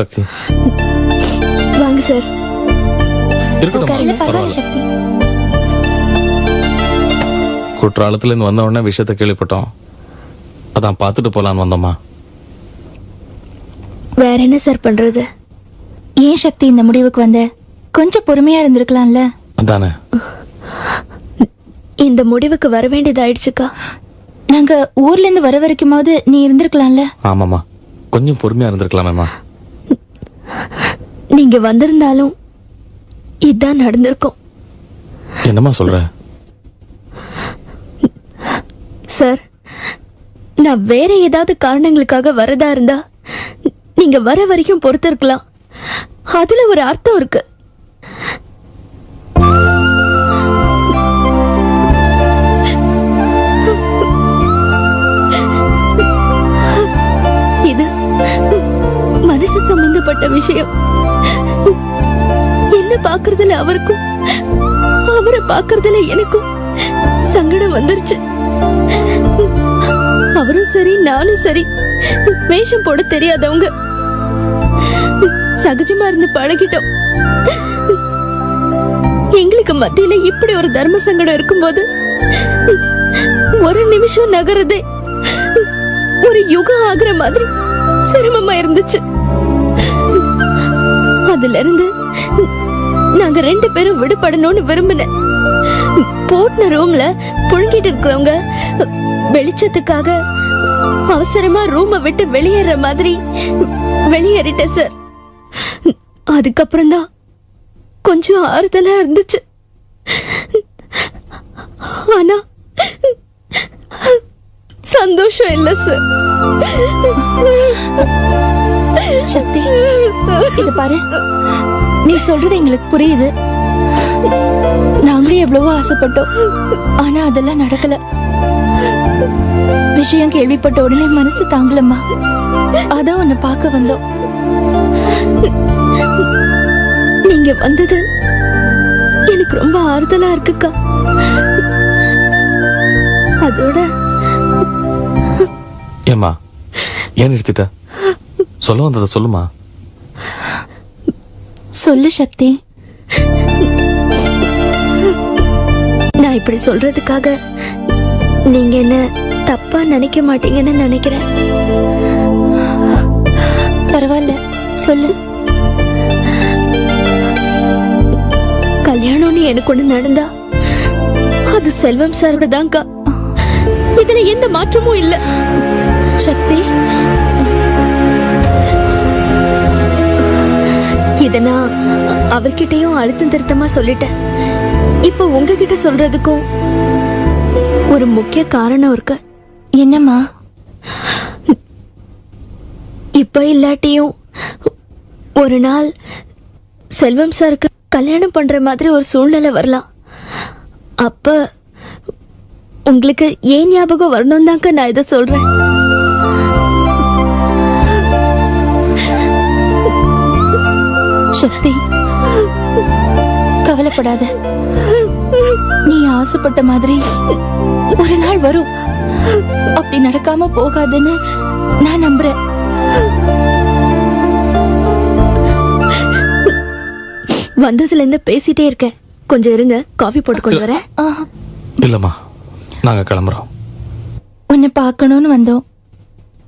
சக்தி வாங்க சார். இருக்கட்டும், பரவாயில்ல. சக்தி, குற்றாலத்துல இருந்து வந்த உடனே விஷயத்த கேள்விப்பட்டோம். அதான் பார்த்துட்டு போலான்னு வந்தோம்மா. வேற என்ன சார் பண்றது? ஏன் சக்தி இந்த முடிவுக்கு வந்த? கொஞ்சம் பொறுமையா இருந்திருக்கலாம்ல. அதானே, இந்த முடிவுக்கு வர வேண்டியதாயிடுச்சுக்கா. நாங்க ஊர்ல இருந்து வர வரைக்குமாவது நீ இருந்திருக்கலாம்ல. ஆமாம்மா, கொஞ்சம் பொறுமையா இருந்திருக்கலாமேம்மா. நீங்க வந்திருந்தாலும் இதான் நடந்திருக்கும். என்னம்மா சொல்ற? சார், நான் வேற ஏதாவது காரணங்களுக்காக வரதா இருந்தா நீங்க வர வரைக்கும் பொறுத்திருக்கலாம். அதுல ஒரு அர்த்தம் இருக்கு. இது மனசு சம்பந்தப்பட்ட விஷயம். என்ன பாக்குறதுல அவருக்கும், அவரை பாக்குறதுல எனக்கும் சங்கடம் வந்துருச்சு. அவரும் சரி நானும் சரி வேஷம் போட தெரியாதவங்க. சகஜமா இருந்து பழகிட்டோம். எங்களுக்கு மத்தியில இப்படி ஒரு தர்ம சங்கடம் இருக்கும்போது ஒரு நிமிஷம் நகருதே ஒரு யுகம் ஆகுற மாதிரி சிரமமா இருந்துச்சு. அதுல இருந்து நாங்க 2 பேரும் விடுபடணும்னு விரும்பினேன். போட்ன ரூம்ல புழுங்கிட்டு இருக்கிறவங்க வெளிச்சத்துக்காக அவசரமா ரூமை விட்டு வெளியேற மாதிரி வெளியேறிட்டேன் சார். அதுக்கப்புறம் தான் கொஞ்சம் ஆறுதலா இருந்துச்சு. ஆனா சந்தோஷம் இல்ல சார். சக்தி, இது பாரு, நீ சொல்றது எங்களுக்கு புரியுது. நாங்களும் எவ்வளவோ ஆசைப்பட்டோம், ஆனா அதெல்லாம் நடக்கல. விஷயம் கேள்விப்பட்ட உடனே மனசு தாங்கலம்மா. அதான் உன்னை பார்க்க வந்தோம். நீங்க வந்தது எனக்கு ரொம்ப ஆறுதலா இருக்குக்கா. அதோட ஏம்மா, ஏன் நிறுத்திட்ட? சொல்ல வந்ததை சொல்லுமா. சொல்லு சக்தி. நான் இப்படி சொல்றதுக்காக நீங்க என்ன தப்பா நினைக்க மாட்டீங்கன்னு நினைக்கிறேன். பரவாயில்ல, சொல்லு. கல்யாணம்னு எனக்கு ஒண்ணு நடந்தா அது செல்வம் சாரோட தான்க்கா. இதுல எந்த மாற்றமும் இல்ல. சக்தி, இத நான் அவர்கிட்டயும் அழுத்தம் திருத்தமா சொல்லிட்டேன். இப்ப உங்ககிட்ட சொல்றதுக்கும் ஒரு முக்கிய காரணம் இருக்கு. என்னம்மா? இப்ப இல்லாட்டியும் ஒரு நாள் செல்வம் சாருக்கு கல்யாணம் பண்ற மாதிரி ஒரு சூழ்நிலை வரலாம். அப்ப உங்களுக்கு ஏன் ஞாபகம் வரணும் தாங்க நான் இதை சொல்றேன். சக்தி, கவலைப்படாத. நீ ஆசைப்பட்ட மாதிரி ஒரு நாள் வரும். அப்படி நடக்காம போகாதுன்னு நான் நம்புறேன். வந்ததுல இருந்து பேசிட்டே இருக்கேன். கொஞ்சம் இருங்க, காஃபி போட்டு கொண்டு வரேன். இல்லம்மா, நாங்க கிளம்புறோம். உன்னை பார்க்கணும்னு வந்தோம்,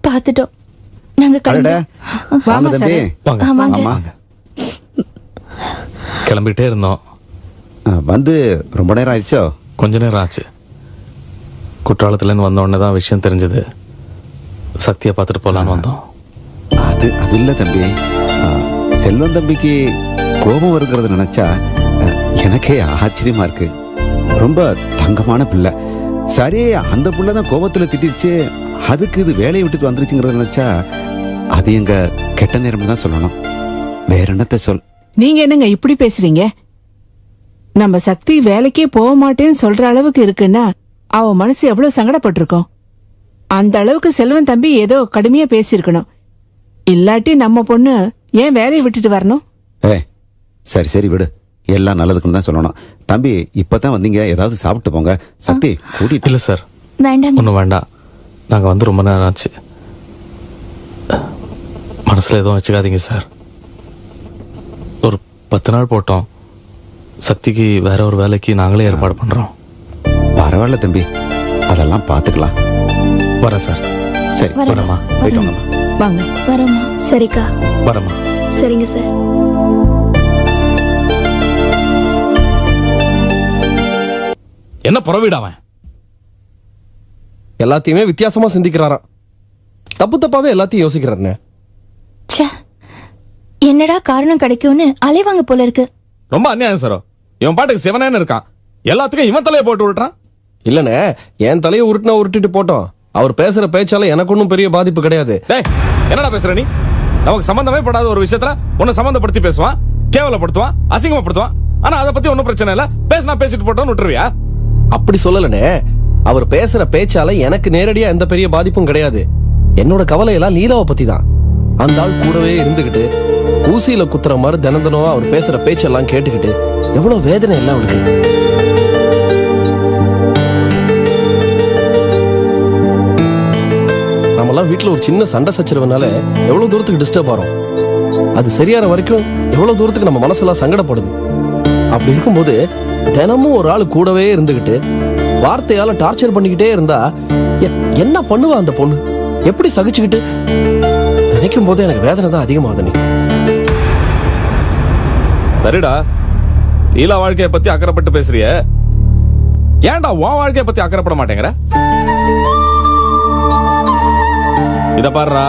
பார்த்துட்டோம். நாங்க கிளம்புறோம். வாங்க தம்பி. வாங்க. வாங்க. வாங்க. கிளம்பிட்டே இருந்தோம். வந்து ரொம்ப நேரம் ஆயிடுச்சோ? கொஞ்ச நேரம் ஆச்சு. குற்றாலத்துலேருந்து வந்த உடனே தான் விஷயம் தெரிஞ்சது. சக்தியை பார்த்துட்டு போகலான்னு வந்தோம். அது இல்லை தம்பி. செல்வம் தம்பிக்கு கோபம் வருங்கிறத நினைச்சா எனக்கே ஆச்சரியமா இருக்கு. ரொம்ப தங்கமான பிள்ளை. சரி, அந்த பிள்ளை தான் கோபத்துல திட்டிருச்சு, அதுக்கு இது வேலையை விட்டுட்டு வந்துருச்சுங்கிறத நினைச்சா அது எங்க கெட்ட நேரம் தான் சொல்லணும். வேற என்னத்த சொல். நீங்க என்னங்க இப்படி பேசுறீங்க? நம்ம சக்தி வேலைக்கே போக மாட்டேன்னு சொல்ற அளவுக்கு இருக்குன்னா அவ மனசு எவ்வளவு சங்கடப்பட்டிருக்கோம். அந்த அளவுக்கு செல்வன் தம்பி ஏதோ கடுமையா பேசியிருக்கணும். இல்லாட்டி நம்ம பொண்ணு ஏன் வேலையை விட்டுட்டு வரணும்? சரி சரி விடு, எல்லாம் நல்லதுக்குன்னு தான் சொல்லணும். தம்பி, இப்பதான் வந்தீங்க, ஏதாவது சாப்பிட்டு போங்க. சக்தி கூட்டிட்டு. இல்லை சார், வேண்டாங்க. ஒன்றும் வேண்டாம். நாங்கள் வந்து ரொம்ப நேரம் ஆச்சு. மனசில் எதுவும் வச்சுக்காதீங்க சார். 10 நாள் போட்டோம். சக்திக்கு வேற ஒரு வேலைக்கு நாங்களே ஏற்பாடு பண்றோம். பரவாயில்ல தம்பி, அதெல்லாம் பார்த்துக்கலாம். வரேன் சார். சரி, வரேம்மா. போயிட்டு வாங்கம்மா. வாங்க. வரோம்மா. சரிக்கா. வரேம்மா. சரிங்க சார். என்ன புறவிடாவன்? எல்லாத்தையுமே வித்தியாசமா சிந்திக்கிறாராம். தப்பு தப்பாவே எல்லாத்தையும் யோசிக்கிறாருண்ணே. ச்சே, என்னடா காரணம் கிடைக்கும்னு அலைவாங்க போல இருக்கு. ரொம்ப அநியாயம் சார். இவன் பாட்டுக்கு சிவனேன்னு இருக்கான். எல்லாத்துக்கும் இவன் தலையை போட்டு விடுறான். இல்லண்ணே, என் தலையை உருட்டிட்டு போட்டோம். அவர் பேசுற பேச்சால எனக்கு ஒன்றும் பெரிய பாதிப்பு கிடையாது. டேய், என்னடா பேசுற நீ? நமக்கு சம்பந்தமே படாத ஒரு விஷயத்துல உன்னை சம்பந்தப்படுத்தி பேசுவான், கேவலப்படுத்துவான், அசிங்கப்படுத்துவான். ஆனா அதை பத்தி ஒன்னும் பிரச்சனை இல்ல, பேசினா பேசிட்டு போட்டோன்னு விட்டுருவியா? அப்படி சொல்லலண்ணே, அவர் பேசுற பேச்சால எனக்கு நேரடியா எந்த பெரிய பாதிப்பும் கிடையாது. என்னோட கவலை எல்லாம் லீலாவை பத்தி தான். அந்த ஆள் கூடவே இருந்துகிட்டு ஊசியில குத்துற மாதிரி தினம் அவர் பேசுற பேச்செல்லாம் கேட்டுக்கிட்டு எவ்வளவு வேதனை இல்லை அவளுக்கு. நம்மலாம் வீட்டுல ஒரு சின்ன சண்டை சச்சரவுனால எவ்வளவு தூரத்துக்கு டிஸ்டர்ப் ஆறோம். அது சரியான வரைக்கும் எவ்வளவு தூரத்துக்கு நம்ம மனசெல்லாம் சங்கடப்படுது. அப்படி இருக்கும்போது தினமும் ஒரு ஆள் கூடவே இருந்துகிட்டு வார்த்தையால டார்ச்சர் பண்ணிக்கிட்டே இருந்தா என்ன பண்ணுவா அந்த பொண்ணு? எப்படி சகிச்சுக்கிட்டு? நினைக்கும் போதே எனக்கு வேதனை தான் அதிகமாகுது. நீ சரிடா, லீலா வாழ்க்கைய பத்தி அக்கறைப்பட்டு பேசுறிய, ஏன்டா உன் வாழ்க்கைய பத்தி அக்கறைப்பட மாட்டேங்கிற? இத பாருடா,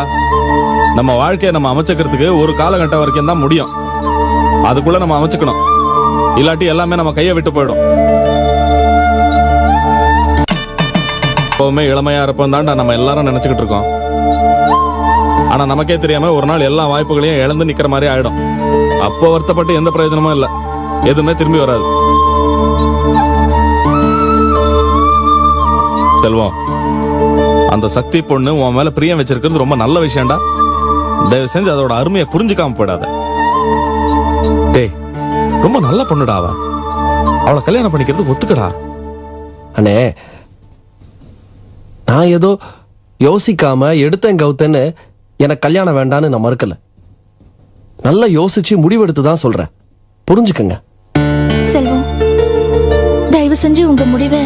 நம்ம வாழ்க்கையை நம்ம அமைச்சுக்கிறதுக்கு ஒரு காலகட்டம் வரைக்கும் தான் முடியும். அதுக்குள்ள நம்ம அமைச்சுக்கணும், இல்லாட்டி எல்லாமே நம்ம கையை விட்டு போயிடும். எப்பவுமே இளமையா இருப்போம் தான்டா நம்ம எல்லாரும் நினைச்சுக்கிட்டு இருக்கோம். ஆனா நமக்கே தெரியாம ஒரு நாள் எல்லா வாய்ப்புகளையும் இழந்து நிக்கிற மாதிரி ஆயிடும். அப்போ வருத்தப்பட்டு எந்த பிரயோஜனமும் இல்ல, எதுவுமே திரும்பி வராது. செல்வம், அந்த சக்தி பொண்ணு உன் மேல பிரியம் வச்சிருக்கிறது ரொம்ப நல்ல விஷயம்டா. தயவு செஞ்சு அதோட அருமையை புரிஞ்சுக்காம போயிடாத. டேய், ரொம்ப நல்ல பொண்ணுடா அவ. அவளை கல்யாணம் பண்ணிக்கிறது ஒத்துக்கடா. அண்ணே, நான் ஏதோ யோசிக்காம எடுத்தேன் கவுத்தேன்னு எனக்கு கல்யாணம் வேண்டான்னு நான் மறுக்கல. நல்லா யோசிச்சு முடிவெடுத்து தான் சொல்றேன். புரிஞ்சுக்கங்க. செல்வம், தயவு செஞ்சு உங்க முடிவை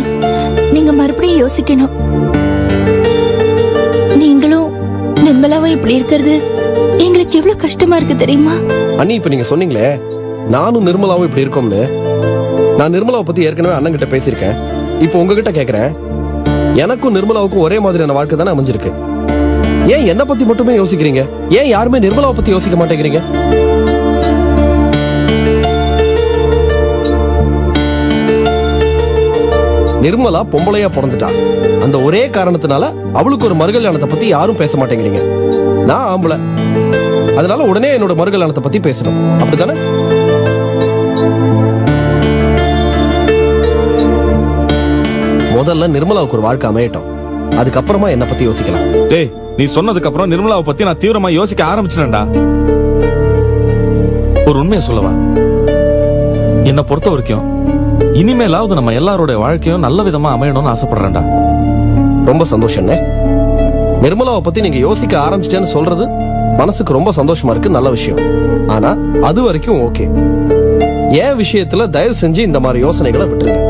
நீங்க மறுபடியும் யோசிக்கணும். நீங்களும் நிர்மலாவும் இப்படி இருக்கிறது எங்களுக்கு எவ்வளவு கஷ்டமா இருக்கு தெரியுமா? அண்ணி, இப்ப நீங்க சொன்னீங்களே நானும் நிர்மலாவும் இப்படி இருக்கோம்னு. நான் நிர்மலாவை பத்தி ஏற்கனவே அண்ணன் கிட்ட பேசியிருக்கேன். இப்போ உங்ககிட்ட கேக்குறேன், எனக்கும் நிர்மலாவுக்கும் ஒரே மாதிரியான வாழ்க்கை தானே அமைஞ்சிருக்கு. ஏன் என்ன பத்தி மட்டுமே யோசிக்கிறீங்க? ஏன் யாருமே நிர்மலாவை பத்தி யோசிக்க மாட்டேங்கிறீங்க? நிர்மலா பொம்பளையா பிறந்துட்டா. அந்த ஒரே காரணத்தினால அவளுக்கு ஒரு மறுகல்யாணத்தை பத்தி யாரும் பேச மாட்டேங்கிறீங்க. நான் ஆம்பளை, அதனால உடனே என்னோட மறுகல்யாணத்தை பத்தி பேசணும், அப்படித்தானே? முதல்ல நிர்மலாவுக்கு ஒரு வாழ்க்கை அமையட்டும், அதுக்கப்புறமா என்ன பத்தி யோசிக்கலாம். டேய், நீ சொன்னதுக்கு அப்புறம் நிர்மலாவை பத்தி நான் தீவிரமா யோசிக்க ஆரம்பிச்சேன்டா. ஒரு உண்மையை சொல்லவா? என்னை பொறுத்த வரைக்கும் இனிமேலாவது நம்ம எல்லாரோட வாழ்க்கையும் நல்ல விதமா அமையணும்னு ஆசைப்படுறேன்டா. ரொம்ப சந்தோஷம். நிர்மலாவை பத்தி நீங்க யோசிக்க ஆரம்பிச்சிட்டேன்னு சொல்றது மனசுக்கு ரொம்ப சந்தோஷமா இருக்கு, நல்ல விஷயம். ஆனா அது வரைக்கும் ஓகே. என் விஷயத்துல தயவு செஞ்சு இந்த மாதிரி யோசனைகளை விட்டுருங்க.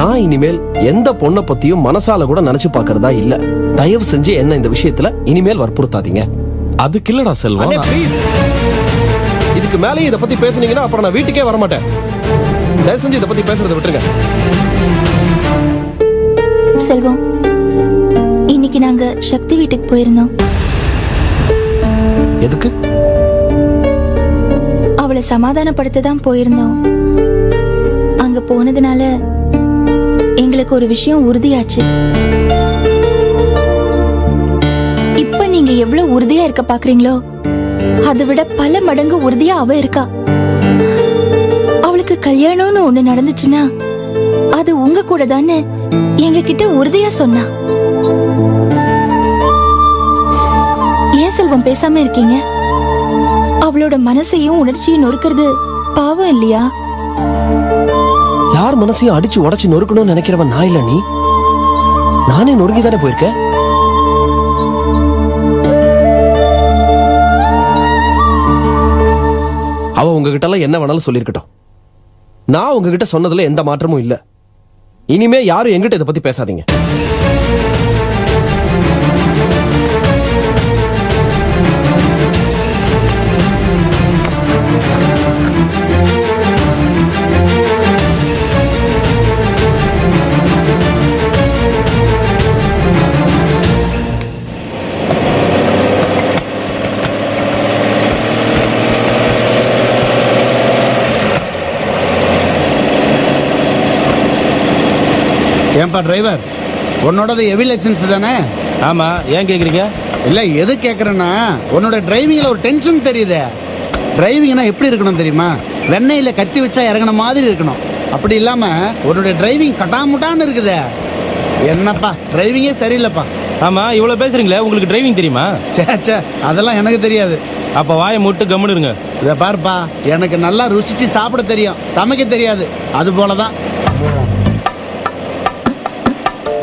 நான் இனிமேல் எந்த பொண்ணை பத்தியும் மனசால கூட நினைச்சு பாக்குறதா இல்ல. தயவு செஞ்சு என்ன இந்த விஷயத்துல இனிமேல் வற்புறுத்தாதீங்க. அதுக்கு இல்லடா செல்வம். இதுக்கு மேலே இதை பத்தி பேசுனீங்கன்னா அப்புறம் நான் வீட்டுக்கே வரமாட்டேன். தயவு செஞ்சு இதை பத்தி பேசுறதை விட்டுருங்க. செல்வம், இன்னைக்கு நாங்க சக்தி வீட்டுக்கு போயிருந்தோம். எதுக்கு? அவளை சமாதானப்படுத்த தான் போயிருந்தோம். அங்க போனதுனால எங்களுக்கு ஒரு விஷயம் உறுதியாச்சு. இப்ப நீங்க எவ்வளவு உறுதியா இருக்க பாக்குறீங்களோ அதை விட பல மடங்கு உறுதியா அவ இருக்கா. அவளுக்கு கல்யாணம்னு ஒண்ணு நடந்துச்சுன்னா அது உங்க கூட தானே எங்க கிட்ட உறுதியா சொன்னா. ஏன் செல்வம் பேசாம இருக்கீங்க? அவளோட மனசையும் உணர்ச்சியும் நொறுக்கிறது பாவம் இல்லையா? யார் மனசையும் அடிச்சு உடைச்சு நொறுக்கணும்னு நினைக்கிறவன் நான் இல்ல. நீ நானே நொறுங்கி தானே போயிருக்கேன். அவ உங்ககிட்ட எல்லாம் என்ன வேணாலும் சொல்லியிருக்கட்டும். நான் உங்ககிட்ட சொன்னதுல எந்த மாற்றமும் இல்ல. இனிமே யாரும் என்கிட்ட இதை பத்தி பேசாதீங்க. ஏன்பா டிரைவர், உன்னோடது ஹெவி லைசன்ஸ் தானே? ஆமா, ஏன் கேக்குறீங்க? இல்ல எது கேக்குறேன்னா, உன்னோட டிரைவிங்ல ஒரு டென்ஷன் தெரியுதே. டிரைவிங்னா எப்படி இருக்கணும் தெரியுமா? வெண்ணெயில கத்தி வச்சா இறங்கின மாதிரி இருக்கணும். அப்படி இல்லாம உன்னோட டிரைவிங் கட்டாமுட்டான்னு இருக்குதே. என்னப்பா டிரைவிங்கே சரியில்லைப்பா. ஆமா, இவ்வளவு பேசுறீங்களே, உங்களுக்கு டிரைவிங் தெரியுமா? சே அதெல்லாம் எனக்கு தெரியாது. அப்ப வாயை மூட்டு கம்முன்னு இருங்க. இத பாருப்பா, எனக்கு நல்லா ருசிச்சு சாப்பிட தெரியும், சமைக்க தெரியாது. அது போலதான்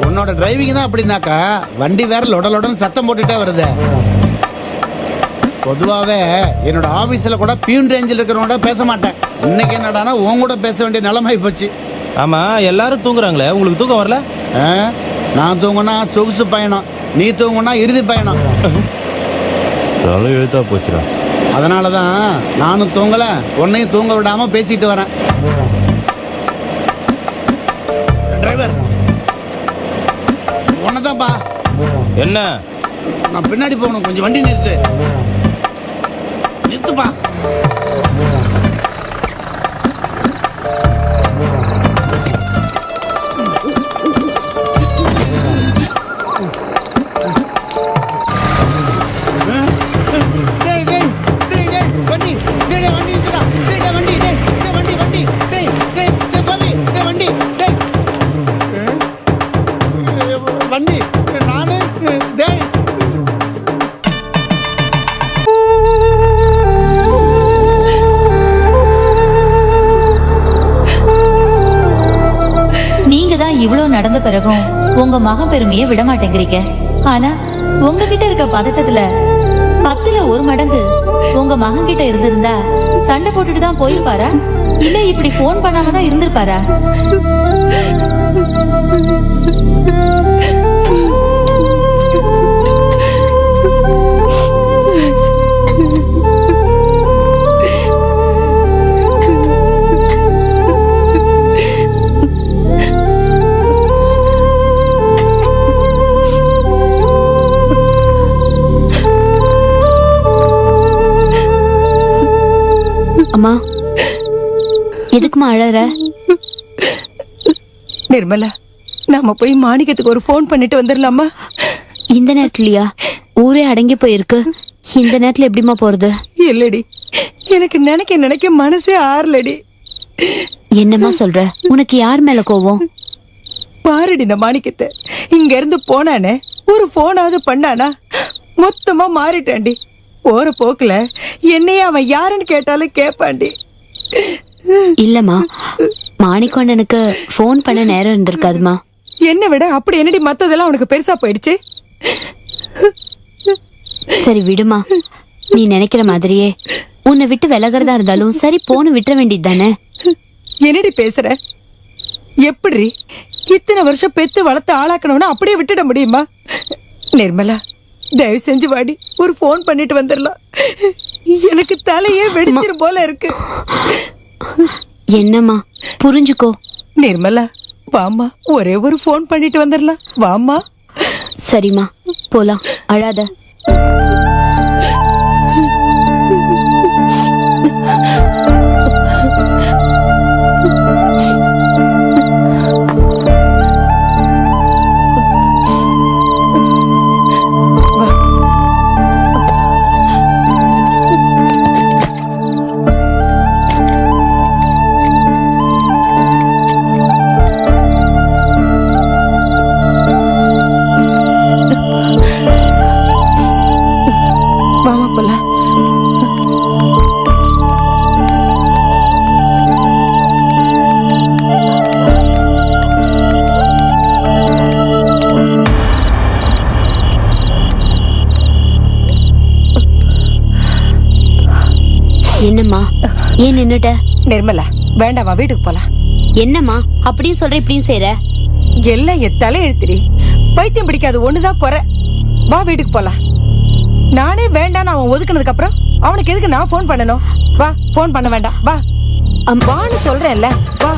உன்னோட டிரைவிங் தான். அப்படின்னாக்கா வண்டி வேற லொடலொடன்னு சத்தம் போட்டுட்டே வருது. பொதுவாவே என்னோட ஆபீஸ்ல கூட பியூன் ரேஞ்சில் இருக்கிறவனோட பேச மாட்டேன். இன்னைக்கு என்னடானா உன் கூட பேச வேண்டிய நிலைமை போச்சு. ஆமா, எல்லாரும் தூங்குறாங்களே, உங்களுக்கு தூக்கம் வரல? நான் தூங்குனா சொகுசு பயணம், நீ தூங்குனா இறுதி பயணம். தலை எழுத்தா போச்சுடா. அதனாலதான் நானும் தூங்கல, உன்னையும் தூங்க விடாம பேசிட்டு வரேன். டிரைவர் உன்னதான்பா. என்ன? நான் பின்னாடி போகணும், கொஞ்சம் வண்டி நிறுத்துப்பா. வண்டி நானு டேய். நீங்க தான் இவ்வளவு நடந்த பிறகும் உங்க மகன் பெருமையை விட மாட்டேங்கிறீங்க. ஆனா உங்ககிட்ட இருக்க பதட்டத்துல 10ல 1 மடங்கு உங்க மகன் கிட்ட இருந்திருந்தா சண்டை போட்டுட்டு தான் போயிருப்பாரா, இல்ல இப்படி போன் பண்ணாம தான் இருந்திருப்பாரா? அம்மா, எதுக்குமா அழற? நிர்மலா, நாம போய் மாணிக்கத்துக்கு ஒரு போன் பண்ணிட்டு வந்துடலாமா? இந்த நேரத்துலயா? ஊரே அடங்கி போயிருக்கு. இந்த நேரத்துல எப்படிமா போறது? இல்லடி, எனக்கு நினைக்க மனசே ஆறலடி. என்னம்மா சொல்ற? உனக்கு யார் மேல கோவம்? பாருடி, இந்த மாணிக்கத்தை இங்க இருந்து போனானே, ஒரு போனாவது பண்ணானா? மொத்தமா மாறிட்டாண்டி. போற போக்குல என்னைய அவன் யாருன்னு கேட்டாலும் கேப்பாண்டி. இல்லம்மா, மாணிக்கொண்டனுக்கு போன் பண்ண நேரம் இருந்திருக்காதுமா. என்ன விட அப்படி என்னடி மத்ததெல்லாம் அவனுக்கு பெருசா போயிடுச்சு. சரி விடுமா, நீ நினைக்கிற மாதிரியே உன்னை விட்டு விலகிறதா இருந்தாலும் சரி, போன விட்டுற வேண்டியது தானே. என்னடி பேசுற? எப்படி இத்தனை வருஷம் பெத்து வளர்த்து ஆளாக்கணும்னு அப்படியே விட்டுட முடியுமா? நிர்மலா, தயவு செஞ்சு வாடி, ஒரு போன் பண்ணிட்டு வந்துடலாம். எனக்கு தலையே வெடிச்சிரும் போல இருக்கு. என்னம்மா, புரிஞ்சுக்கோ. நிர்மலா, வாமா, ஒரே ஒரு போன் பண்ணிட்டு வந்துடலாம். வாமா. சரிம்மா, போலாம், அழாத. என்னம்மா ஏன் நின்னுட்ட? நிர்மலா வேண்டாமா, வீட்டுக்கு போலாம். என்னம்மா அப்படியும் சொல்ற இப்படியும் செய்யற? எல்லாம் என் தலை எழுத்துடி. பைத்தியம் பிடிக்காது ஒண்ணுதான் குறை. வா வீட்டுக்கு போலாம். நானே வேண்டான்னு அவன் ஒதுக்குனதுக்கு அப்புறம் அவனுக்கு எதுக்கு நான் போன் பண்ணணும்? வா, போன் பண்ண வேண்டாம், வா. வான்னு சொல்றேன்ல, வா.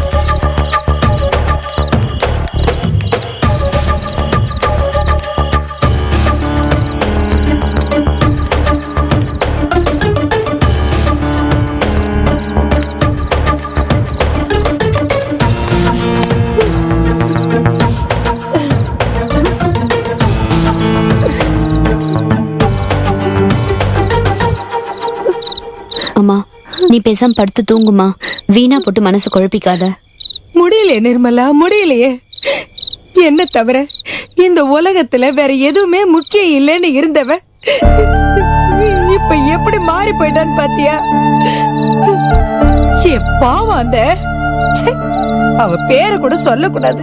அம்மா நீ பேசாம படுத்து தூங்குமா, வீணா போட்டு மனசு குழப்பிக்காத. முடியலையே நிர்மலா, முடியலையே. என்ன தவிர இந்த உலகத்துல வேற எதுவுமே முக்கியம் இல்லைன்னு இருந்தவ இப்ப எப்படி மாறி போயிட்டான்னு பாத்தியா? பாவம் அந்த ச்சே, அவ பேரை கூட சொல்லக்கூடாது.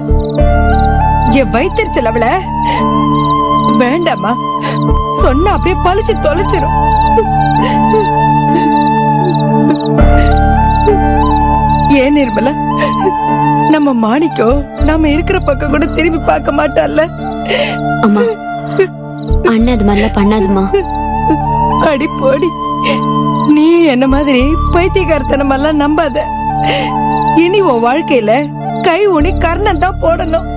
என் வயிற்றுச்சல் அவள வேண்டாமா, சொன்னா அப்படியே பழிச்சு தொலைச்சிரும். ஏன் நிர்மலா, நம்ம மாணிக்கம் நாம இருக்கிற பக்கம் கூட திரும்பி பார்க்க மாட்டான்ல? அம்மா அண்ணன் அது மாதிரிலாம் பண்ணாதுமா. அடி போடி, நீ என்ன மாதிரி பைத்தியக்காரத்தனம் எல்லாம் நம்பாத. இனி உன் வாழ்க்கையில கை ஊனி கர்ணம் தான் போடணும்.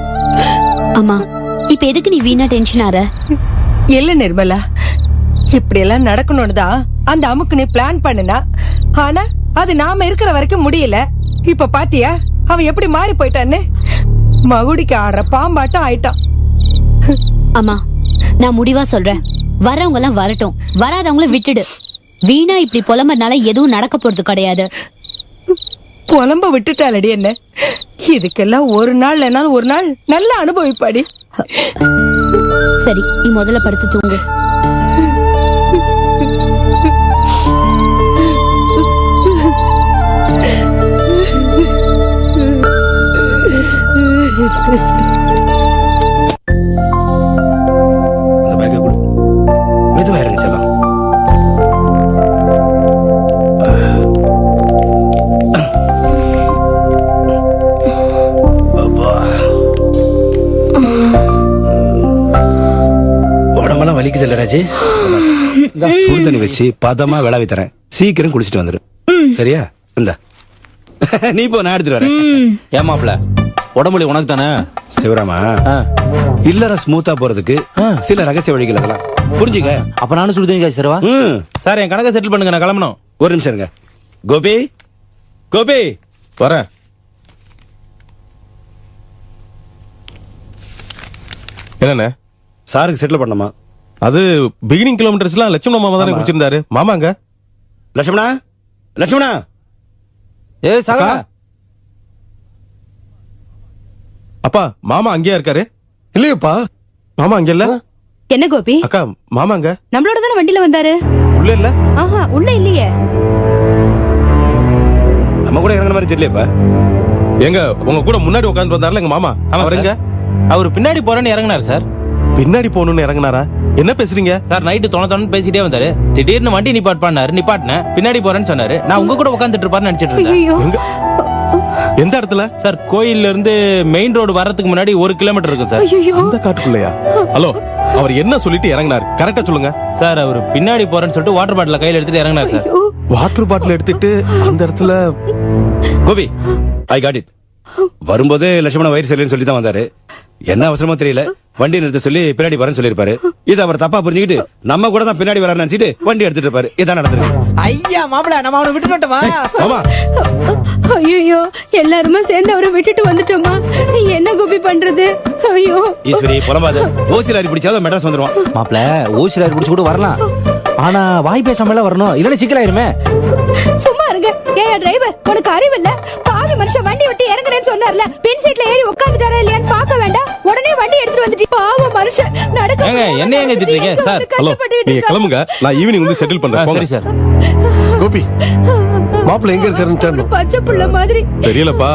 அம்மா இப்ப எதுக்கு நீ வீணா டென்ஷன் ஆற? இல்ல நிர்மலா, இப்படி எல்லாம் நடக்கணும்னு தான் அந்த அமுக்கு நீ பிளான் பண்ணுனா. ஆனா அது நாம இருக்கிற வரைக்கும் முடியல. இப்ப பாத்தியா அவன் எப்படி மாறி போயிட்டான்னு? மகுடிக்கு ஆடுற பாம்பாட்டம் ஆயிட்டான். அம்மா நான் முடிவா சொல்றேன், வரவங்க எல்லாம் வரட்டும், வராதவங்கள விட்டுடு. வீணா இப்படி புலம்பறனால எதுவும் நடக்க போறது கிடையாது. புலம்ப விட்டுட்டாலடி என்ன? இதுக்கெல்லாம் ஒரு நாள் இல்லைனாலும் ஒரு நாள் நல்லா அனுபவிப்பாடி. சரி நீ முதல்ல படுத்து தூங்கு. அந்த பேக்கை கொடு. மெதுவா இறங்கு செல்லம். உடம்பெல்லாம் வலிக்குது இல்ல ராஜி? சுடு தண்ணி வச்சு பதமா விளாவி தரேன், சீக்கிரம் குளிச்சுட்டு வந்துரு. சரியா? இந்த நீ போ, நான் எடுத்துட்டு வரேன். ஏமாப்ல உடம்புல உனக்கு தானே? சிவராமா, இல்லற ஸ்மூத்தா போறதுக்கு சில ரகசிய வழிகள் அதெல்லாம் புரிஞ்சுங்க. அப்ப நானும் சுடு தண்ணி காய்ச்சி தரவா? சார் என் கணக்கை செட்டில் பண்ணுங்க, நான் கிளம்பணும். ஒரு நிமிஷம் இருங்க. கோபி, கோபி வரேன். என்னண்ணே? சாருக்கு செட்டில் பண்ணமா? அது பிகினிங் கிலோமீட்டர்ஸ்லாம் லட்சுமண மாமா தானே குடிச்சிருந்தாரு. மாமாங்க லட்சுமணா, லட்சுமணா. ஏ சகா, அப்பா மாமா அங்கேயா இருக்காரு? இல்லையப்பா, மாமா அங்க இல்ல. என்ன கோபி, அக்கா மாமாங்க நம்மளோட தானே வண்டியில வந்தாரு? உள்ள இல்ல. ஆஹா, உள்ள இல்லையே. நம்ம கூட இறங்குற மாதிரி தெரியலப்பா. எங்க உங்க கூட முன்னாடி உட்கார்ந்து வந்தாருல எங்க மாமா, அவருங்க? அவர் பின்னாடி போறேன்னு இறங்கினார் சார். பின்னாடி போகணும்னு இறங்குனாரா? என்ன பேசுறீங்க சார்? நைட்டு தொண பேசிட்டே வந்தாரு. திடீர்னு வண்டி நிப்பாட்பாரு, நிப்பாட்டினேன். பின்னாடி போறேன்னு சொன்னாரு. நான் உங்க கூட உட்காந்துட்டு இருப்பாருன்னு நினைச்சிட்டு இருந்தேன். எங்க? எந்த இடத்துல சார்? கோயில்ல இருந்து மெயின் ரோடு வர்றதுக்கு முன்னாடி 1 கிலோமீட்டர் இருக்கும் சார். அந்த காட்டுக்குள்ளயா? ஹலோ, அவர் என்ன சொல்லிட்டு இறங்கினார் கரெக்டா சொல்லுங்க சார். அவர் பின்னாடி போறேன்னு சொல்லிட்டு வாட்டர் பாட்டில கையில எடுத்துட்டு இறங்கினார் சார். வாட்டர் பாட்டில் எடுத்துட்டு அந்த இடத்துல. Gopi, I got it. வரும்போதே லட்சுமண வயிறு சரியில்லைன்னு சொல்லி தான் வந்தாரு. என்ன அவசரமோ தெரியல, வண்டி நிறுத்த சொல்லி பின்னாடி வரேன்னு சொல்லிருப்பாரு. இது அவர் தப்பா புரிஞ்சுக்கிட்டு நம்ம கூட தான் பின்னாடி வர நினைச்சிட்டு வண்டி எடுத்துட்டு இருப்பாரு. இதான் நடந்திருக்கு. ஐயா மாப்பிள, நம்ம அவனை விட்டு வந்துட்டோமா? மாமா, ஐயோ, எல்லாருமே சேர்ந்து அவரை விட்டுட்டு வந்துட்டோமா? என்ன கோபி பண்றது? ஐயோ ஈஸ்வரி புலம்பாத. ஓசி லாரி பிடிச்சாதான் மெட்ராஸ் வந்துருவான். மாப்பிள ஓசி லாரி பிடிச்சு கூட வரலாம், ஆனா வாய் பேசாம எல்லாம் வரணும், இல்லன்னு சிக்கலாயிருமே. சும்மா இருங்க. ஏன் டிரைவர், உனக்கு அறிவு இல்ல? பாவி மனுஷன் வண்டி விட்டு இறங்குறேன்னு சொன்னார்ல, பின் சீட்ல ஏறி உட்கார்ந்துட்டாரா இல்லையான்னு பார்க்க வேண்டாம்? உடனே வண்டி எடுத்துட்டு வந்துட்டு பாவ மனுஷன் நடக்க. ஏங்க என்ன ஏங்க திட்டுறீங்க சார்? ஹலோ, நீங்க கிளம்புங்க, நான் ஈவினிங் வந்து செட்டில் பண்றேன். சரி சார். கோபி, மாப்பிள்ள எங்க இருக்காருன்னு பச்சை புள்ள மாதிரி தெரியலப்பா.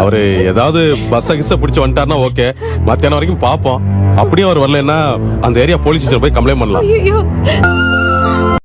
அவரு ஏதாவது பஸ் கிஸ்ஸ பிடிச்சு வந்துட்டாருன்னா ஓகே, மத்தியானம் வரைக்கும் பாப்போம். அப்படியே அவர் வரலன்னா அந்த ஏரியா போலீஸ் ஸ்டேஷன் போய் கம்ப்ளைண்ட் பண்ணலாம். ஐயோ